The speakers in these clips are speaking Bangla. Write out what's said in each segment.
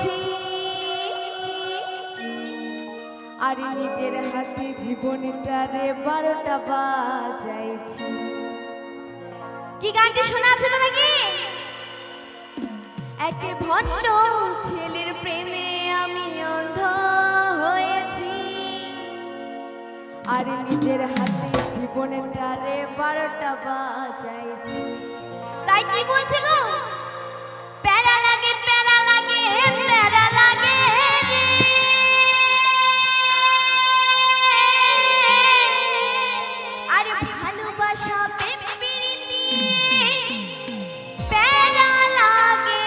হয়েছি আর নিজের হাতে জীবনটারে 12টা বাজাইছি। কি গানটি শোনা আছে তো নাকি? একে ভণ্ড ছেলের প্রেমে আমি অন্ধ হয়েছি আর নিজের হাতে জীবনটারে 12টা বাজাইছি। তাই কি বলছে গো? প্যারা লাগে প্যারা লাগে প্যারা লাগে রে, আর ভালোবাসা প্রেম প্রীতি প্যারা লাগে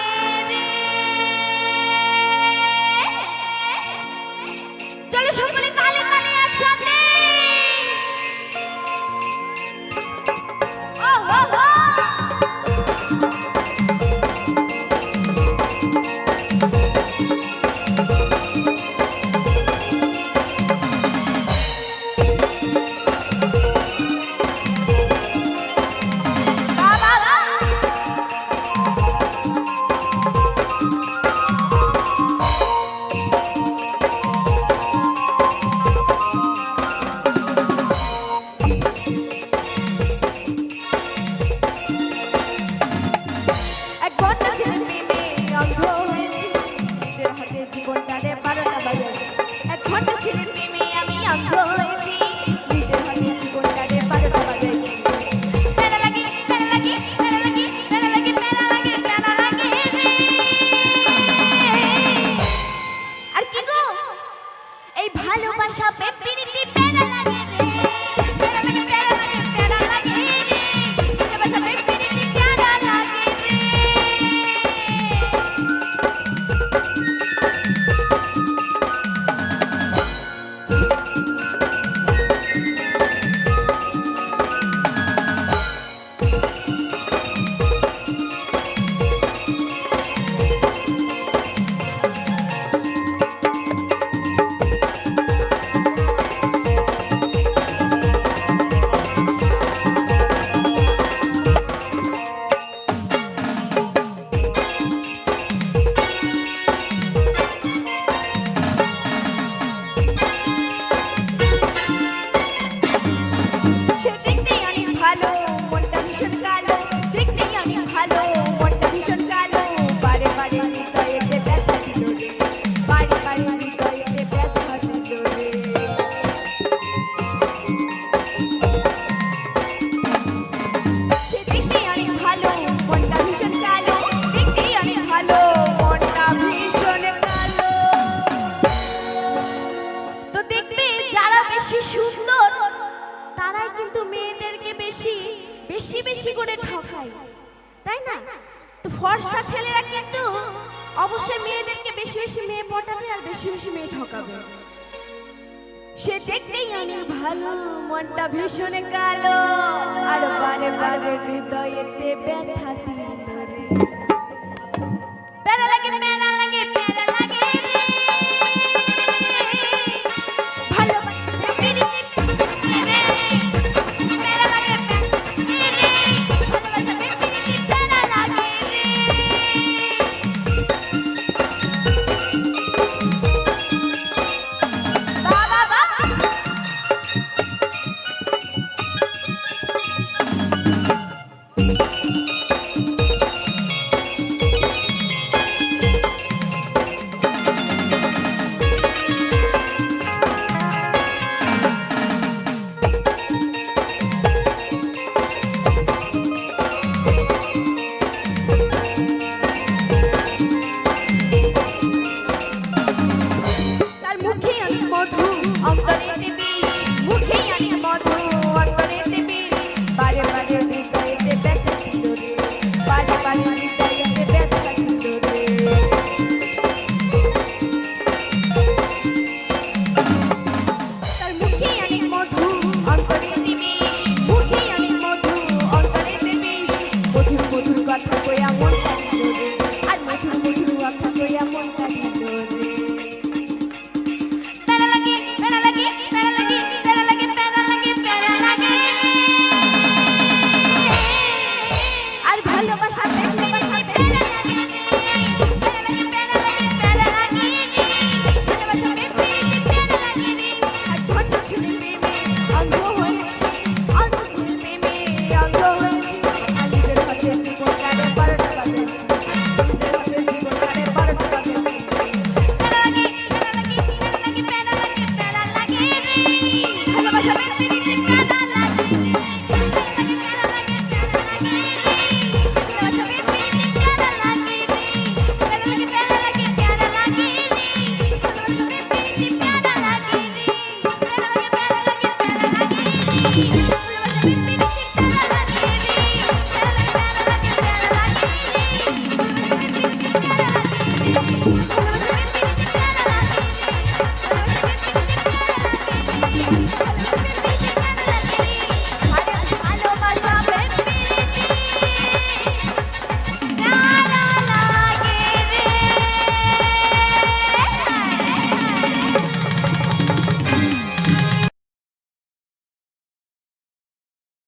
রে। চলো সকলে তালে তালে একসাথে। ও হো হো ভালোবাসা প্রেম প্রীতি প্যারা লাগে রে, প্যারা লাগে প্যারা লাগে প্যারা লাগে রে, ভালোবাসা প্রেম প্রীতি প্যারা লাগে রে। সুন্দর তারাই কিন্তু মেয়েদেরকে বেশি বেশি বেশি করে ঠকায়, তাই না? তো ফর্সা ছেলেরা কিন্তু অবশ্যই মেয়েদেরকে বেশি বেশি মেয়ে পটাবে আর বেশি বেশি মেয়ে ঠকাবে। সে দেখতেই অনেক ভালো, মনটা ভীষণ কালো, আর বারে বারে হৃদয়েতে ব্যথা